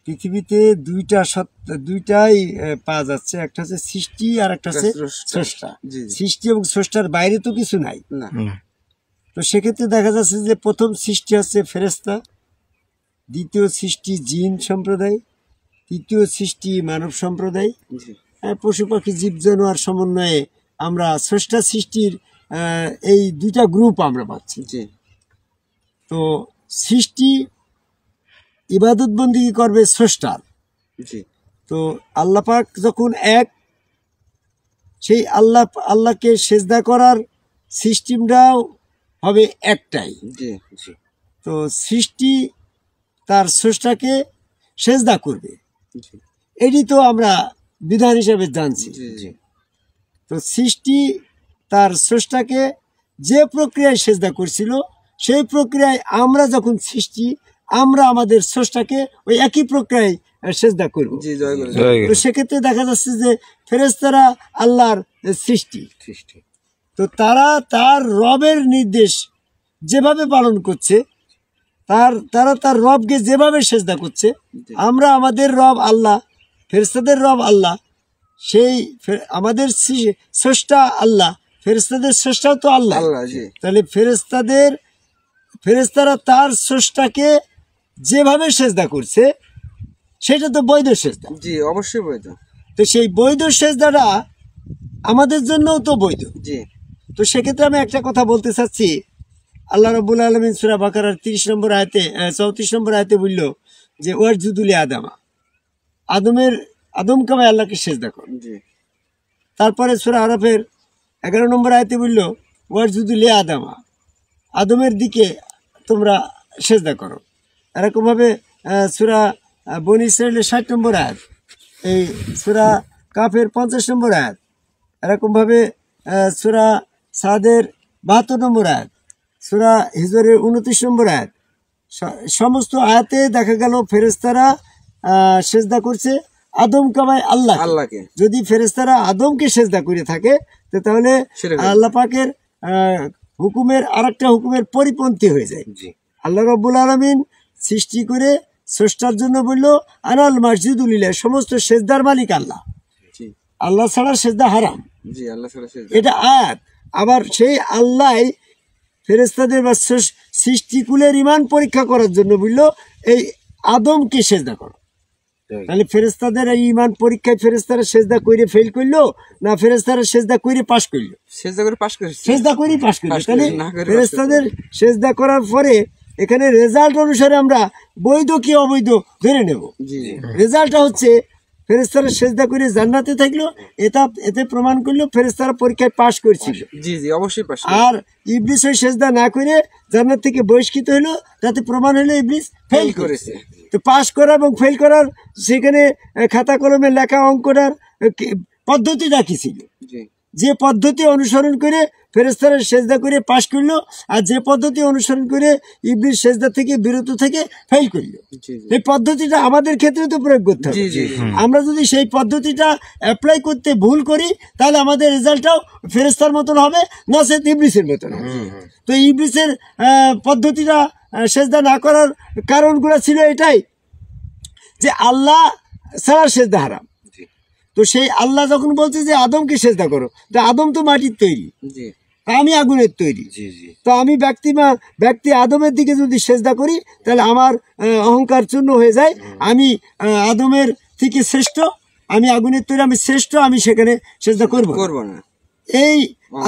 পৃথিবীতে দুইটাই পাওয়া যাচ্ছে, একটা হচ্ছে সৃষ্টি আর একটা হচ্ছে স্রষ্টা। সৃষ্টি এবং স্রষ্টার বাইরে তো কিছু নাই। তো সেক্ষেত্রে দেখা যাচ্ছে যে প্রথম সৃষ্টি হচ্ছে ফেরেশতা, দ্বিতীয় সৃষ্টি জিন সম্প্রদায়, তৃতীয় সৃষ্টি মানব সম্প্রদায়, পশু পাখি জীব জানোয়ার সমন্বয়ে আমরা স্রষ্টা সৃষ্টির এই দুইটা গ্রুপ আমরা পাচ্ছি। তো সৃষ্টি ইবাদত বন্দেগী করবে স্রষ্টার। তো আল্লাহ পাক যখন এক, সেই আল্লাহকে সেজদা করার সিস্টেমটাও হবে একটাই। তো সৃষ্টি তার স্রষ্টাকে সেজদা করবে, এটি তো আমরা বিধান হিসেবে জানছি। তো সৃষ্টি তার স্রষ্টাকে যে প্রক্রিয়ায় সেজদা করছিল, সেই প্রক্রিয়ায় আমরা যখন সৃষ্টি, আমরা আমাদের স্রষ্টাকে ওই একই প্রক্রিয়ায় সেজদা করব। তো সেক্ষেত্রে দেখা যাচ্ছে যে ফেরেশতারা আল্লাহর সৃষ্টি, তো তারা তার রবের নির্দেশ যেভাবে পালন করছে, তারা তার রবকে যেভাবে সেজদা করছে, আমরা আমাদের রব আল্লাহ, ফেরেশতাদের রব আল্লাহ, সেই আমাদের স্রষ্টা আল্লাহ, ফেরেশতাদের স্রষ্টাও তো আল্লাহ। তাহলে ফেরেশতারা তার স্রষ্টাকে যেভাবে সেজদা করছে সেটা তো বৈধ সেজদা। অবশ্যই বৈধ। তো সেই বৈধ সেজদাটা আমাদের জন্যও তো বৈধ। তো সেক্ষেত্রে আমি একটা কথা বলতে চাচ্ছি, আল্লাহ রাব্বুল আলামিন সূরা বাকারার 34 নম্বর আয়াতে বলল যে ওয়াজুদু লি আদমা, আদমকে ভাই আল্লাহকে সেজদা কর। তারপরে সূরা আরাফের 11 নম্বর আয়াতে বলল ওয়াজুদু লি আদমা, আদমের দিকে তোমরা সেজদা করো। এরকমভাবে সূরা বনী ইসরাঈলের 60 নম্বর আয়াত, এই সূরা কাফের 50 নম্বর আয়াত, এরকমভাবে সূরা সাদের 72 নম্বর আয়াত, সূরা হিজরের 29 নম্বর আয়াত, সমস্ত আয়াতে দেখা গেল ফেরেশতারা সেজদা করছে আদম কামায় আল্লাহকে। যদি ফেরেশতারা আদমকে সেজদা করে থাকে তাহলে আল্লাহ পাকের হুকুমের আরেকটা হুকুমের পরিপন্থী হয়ে যায়। আল্লাহ রাব্বুল আলামিন সৃষ্টি করে স্রষ্টার জন্য বলল আনাল মাসজিদুল লিল্লাহ, সমস্ত সেজদার মালিক আল্লাহ, আল্লাহ ছাড়া সেজদা হারাম, এটা আয়াত। আবার সেই আল্লাহ ফেরেশতাদের বা সৃষ্টিকুলের ঈমান পরীক্ষা করার জন্য বলল এই আদমকে সেজদা করো। তাহলে ফেরেশতাদের এই ঈমান পরীক্ষায় ফেরেশতারা সেজদা করে ফেল করলো না ফেরেশতারা সেজদা করে পাশ করলো? সেজদা করে পাশ করলো। তাহলে ফেরেশতাদের সেজদা করার পরে এখানে রেজাল্ট অনুসারে আমরা বৈধ কি অবৈধ ধরে নেব। রেজাল্টটা হচ্ছে ফেরেশতারা সেজদা করে জান্নাতে থাকলো, এতে প্রমাণ করলো ফেরেশতারা পরীক্ষায় পাশ করছিল। অবশ্যই পাশ। আর ইবলিস ওই সেজদা না করে জান্নাত থেকে বহিষ্কৃত হলো, তাতে প্রমাণ হলো ইবলিস ফেল করেছে। তো পাশ করা এবং ফেল করার সেখানে খাতা কলমে লেখা অঙ্কটার পদ্ধতিটা কি ছিল? যে পদ্ধতি অনুসরণ করে ফেরেশতারা সেজদা করে পাশ করলো, আর যে পদ্ধতি অনুসরণ করে ইবলিস সেজদা থেকে বিরত থেকে ফেল করলো, এই পদ্ধতিটা আমাদের ক্ষেত্রে তো প্রয়োগ করতে হবে। আমরা যদি সেই পদ্ধতিটা অ্যাপ্লাই করতে ভুল করি তাহলে আমাদের রেজাল্টটাও ফেরেশতার মতন হবে, না সে ইবলিসের মতন হবে। তো ইবলিসের পদ্ধতিটা সেজদা না করার কারণগুলো ছিল এটাই যে আল্লাহ ছাড়া সেজদা হারাম। তো সেই আল্লাহ যখন বলছে যে আদমকে সেজদা করো, তো আদম তো মাটির তৈরি, আমি আগুনের তৈরি। তো আমি ব্যক্তি আদমের দিকে যদি সেজদা করি তাহলে আমার অহংকার চূর্ণ হয়ে যায়। আমি আদমের থেকে শ্রেষ্ঠ, আমি আগুনের তৈরি, আমি শ্রেষ্ঠ, আমি সেখানে সেজদা করব না। এই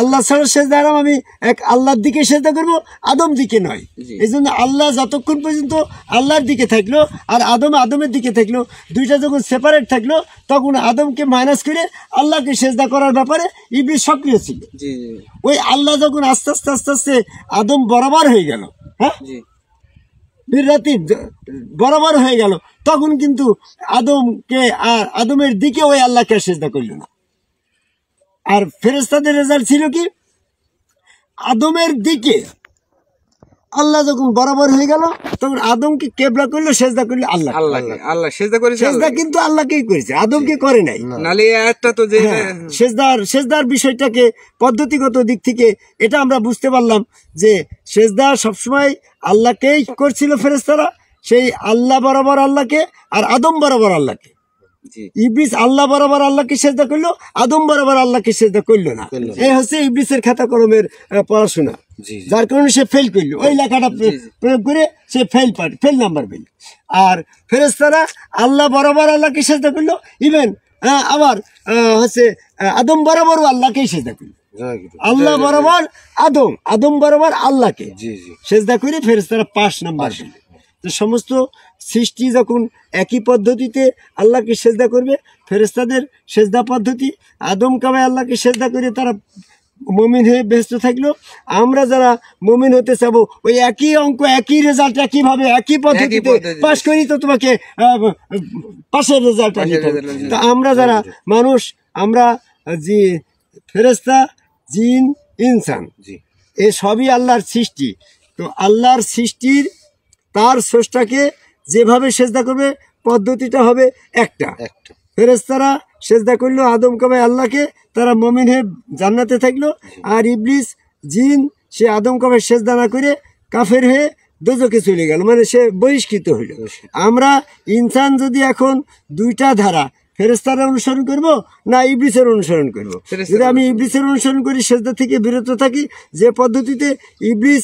আল্লাহ ছাড়া সেজদা হারাম, আমি এক আল্লাহর দিকে সেজদা করব, আদম দিকে নয়। এই জন্য আল্লাহ যতক্ষণ পর্যন্ত আল্লাহর দিকে থাকলো আর আদমের দিকে থাকলো, দুইটা যখন সেপারেট থাকলো তখন আদমকে মাইনাস করে আল্লাহকে সেজদা করার ব্যাপারে ইবলিস সক্রিয় ছিল। ওই আল্লাহ যখন আস্তে আস্তে আদম বরাবর হয়ে গেল, হ্যাঁ বীররাতি বরাবর হয়ে গেল, তখন কিন্তু আদমকে আর আদমের দিকে ওই আল্লাহকে সেজদা করল না। আর ফেরেশতাদের রেজাল্ট ছিল কি, আদমের দিকে আল্লাহ যখন বরাবর হয়ে গেল তখন আদমকে কেবলা করলো, সেজদা করলো আল্লাহ সেজদা কিন্তু আল্লাহকেই করেছে, আদমকে করে নাই। সেজদার বিষয়টাকে পদ্ধতিগত দিক থেকে এটা আমরা বুঝতে পারলাম যে সেজদা সবসময় আল্লাহকেই করছিল ফেরেশতারা, সেই আল্লাহ বরাবর আল্লাহকে আর আদম বরাবর আল্লাহকে। জি ইবলিস আল্লাহ বরাবর আল্লাহকে সেজদা করলো, আদম বরাবর আল্লাহকে সেজদা করলো না। এই হচ্ছে ইবলিসের খাতা কলমের পড়াশোনা, জি যার কারণে সে ফেল করলো। ওই লেখাটা প্রয়োগ করে সে ফেল নাম্বার পেল। আর ফেরেশতারা আল্লাহ বরাবর আল্লাহকে সেজদা করলো, ইভেন আবার হচ্ছে আদম বরাবরও আল্লাহকেই সেজদা করলো। আল্লাহ বরাবর আদম বরাবর আল্লাহকে জি জি সেজদা করে ফেরেশতারা 5 নাম্বার পেল। তো সমস্ত সৃষ্টি যখন একই পদ্ধতিতে আল্লাহকে সেজদা করবে, ফেরেশতাদের সেজদা পদ্ধতি আদম কাবায় আল্লাহকে সেজদা করে তারা মুমিন হয়ে ব্যস্ত থাকলো। আমরা যারা মুমিন হতে চাবো, ওই একই অঙ্ক, একই রেজাল্ট, একইভাবে একই পদ্ধতিতে পাশ করি, তো তোমাকে পাশের রেজাল্ট আনতে হবে। তা আমরা যারা মানুষ, আমরা জি ফেরেশতা, জিন, ইনসান, জি এ সবই আল্লাহর সৃষ্টি। তো আল্লাহর সৃষ্টির তার স্রষ্টাকে যেভাবে সেজদা করবে পদ্ধতিটা হবে একটা। ফেরেশতারা সেজদা করলো আদম কাবায় আল্লাহকে, তারা মুমিন হয়ে জান্নাতে থাকলো। আর ইবলিস জিন সে আদম কাবায় সেজদা না করে কাফের হয়ে দোজখে চলে গেল, মানে সে বহিষ্কৃত হইল। আমরা ইনসান যদি এখন দুইটা ধারা, ফেরেশতার অনুসরণ করব না ইবলিসের অনুসরণ করব? যদি আমি ইবলিসের অনুসরণ করি, সেজদা থেকে বিরত থাকি, যে পদ্ধতিতে ইবলিস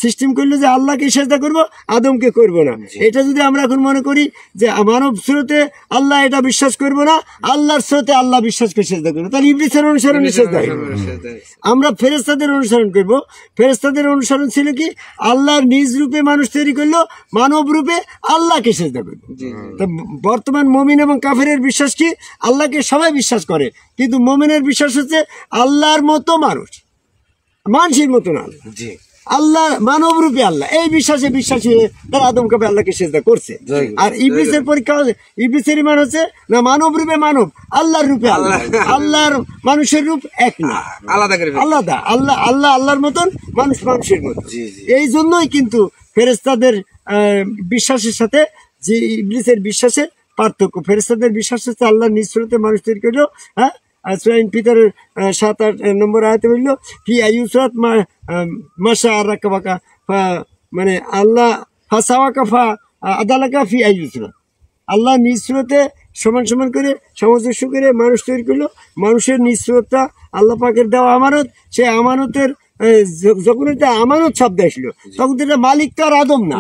সিস্টেম করলো যে আল্লাহকে সেজদা করব, আদমকে করব না, এটা যদি আমরা এখন মনে করি যে মানব স্রোতে আল্লাহ, এটা বিশ্বাস করব না, আল্লাহর স্রোতে আল্লাহ বিশ্বাস করে সেজদা করবো, তাহলে ইবলিসের অনুসরণে সেজদা করব। আমরা ফেরেশতাদের অনুসরণ করব। ফেরেশতাদের অনুসরণ ছিল কি? আল্লাহর নিজ রূপে মানুষ তৈরি করলো, মানব রূপে আল্লাহকে সেজদা করবো। তো বর্তমান মুমিন এবং কাফেরের বিশ্বাস কি? আল্লাহকে সবাই বিশ্বাস করে, কিন্তু মুমিনের বিশ্বাস হচ্ছে আল্লাহর মতো মানুষ, মানুষের মতো না, আল্লাহ মানব রূপে আল্লাহ। এই বিশ্বাসী হয়ে তারা আদম কাবে আল্লাহকে সেজদা করছে। আর ইবলিসের পরীক্ষা, ইবলিসের ইমান হচ্ছে না মানব রূপে মানব, আল্লাহর রূপে আল্লাহ। আল্লাহর মানুষের রূপ এক না, আলাদা। আল্লাহর মতন, মানুষ মানুষের মতন। এই জন্যই কিন্তু ফেরেশতাদের বিশ্বাসের সাথে যে ইবলিসের বিশ্বাসের পার্থক্য। ফেরেশতাদের বিশ্বাস হচ্ছে আল্লাহ নিজ স্রোতে মানুষ তৈরি করলো। হ্যাঁ, সুরাইন পিতারের 7-8 নম্বর আয়াতে বলল ফি আইয়ুসরাত মাশা রাকাবাকা, মানে আল্লাহ ফাসাওয়াকা ফা আদালাকা ফি আইয়ুসরাত। আল্লাহ নিজ স্রোতে সমান সমান করে সামঞ্জস্য করে মানুষ তৈরি করলো। মানুষের নিজ স্রোতটা আল্লাহ পাকের দেওয়া আমানত। সেই আমানতের যখন এটা আমানত শব্দ আসলো, তখন এটা মালিক তো আর আদম না,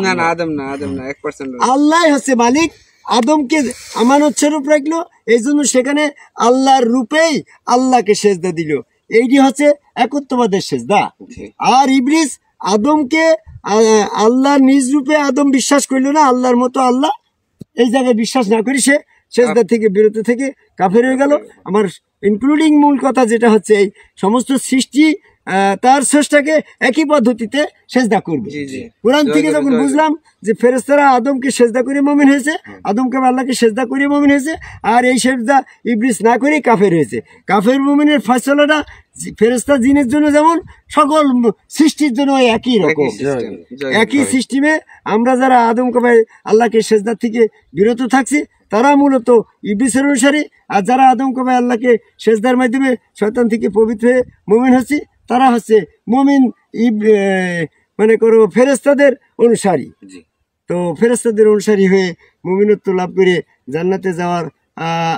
আল্লাহ হচ্ছে মালিক। আদমকে আমানত স্বরূপ রাখলো, এই জন্য সেখানে আল্লাহর রূপেই আল্লাহকে সেজদা দিল। এইটি হচ্ছে একত্ববাদের সেজদা। আর ইবলিস আদমকে আল্লাহর নিজ রূপে আদম বিশ্বাস করলো না, আল্লাহর মতো আল্লাহ, এই জায়গায় বিশ্বাস না করি সে সেজদা থেকে বিরত থেকে কাফের হয়ে গেল। আমার ইনক্লুডিং মূল কথা যেটা হচ্ছে, এই সমস্ত সৃষ্টি তার স্রষ্টাকে একই পদ্ধতিতে সেজদা করবে। কোরআন থেকে যখন বুঝলাম যে ফেরেশতারা আদমকে সেজদা করে মুমিন হয়েছে, আদমকে আল্লাহকে সেজদা করে মুমিন হয়েছে, আর এই সেজদা ইবলিস না করে কাফের হয়েছে। কাফের মুমিনের ফয়সালাটা ফেরেশতা জিনের জন্য যেমন, সকল সৃষ্টির জন্য একই রকম, একই সিস্টেমে। আমরা যারা আদমকে আল্লাহকে সেজদা থেকে বিরত থাকছি, তারা মূলত ইবলিসের অনুসারী। আর যারা আদমকে আল্লাহকে সেজদার মাধ্যমে শয়তান থেকে পবিত্র হয়ে মুমিন হচ্ছে, তারা হচ্ছে মুমিন মানে করো ফেরেশতাদের অনুসারী। তো ফেরেশতাদের অনুসারী হয়ে মুমিনত্ব লাভ করে জান্নাতে যাওয়ার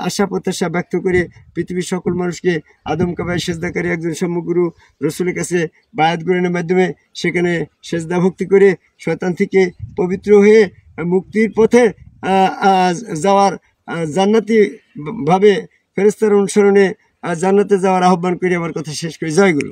আশা প্রত্যাশা ব্যক্ত করে পৃথিবীর সকল মানুষকে আদম কাবায় সেজদাকারী একজন সম্যগুরু রসুলের কাছে বায়াত গ্রহণের মাধ্যমে সেখানে সেজদা ভক্তি করে শয়তান থেকে পবিত্র হয়ে মুক্তির পথে যাওয়ার, জান্নাতি ভাবে ফেরেশতার অনুসরণে জান্নাতে যাওয়ার আহ্বান করে আমার কথা শেষ করি। জয় গুরু।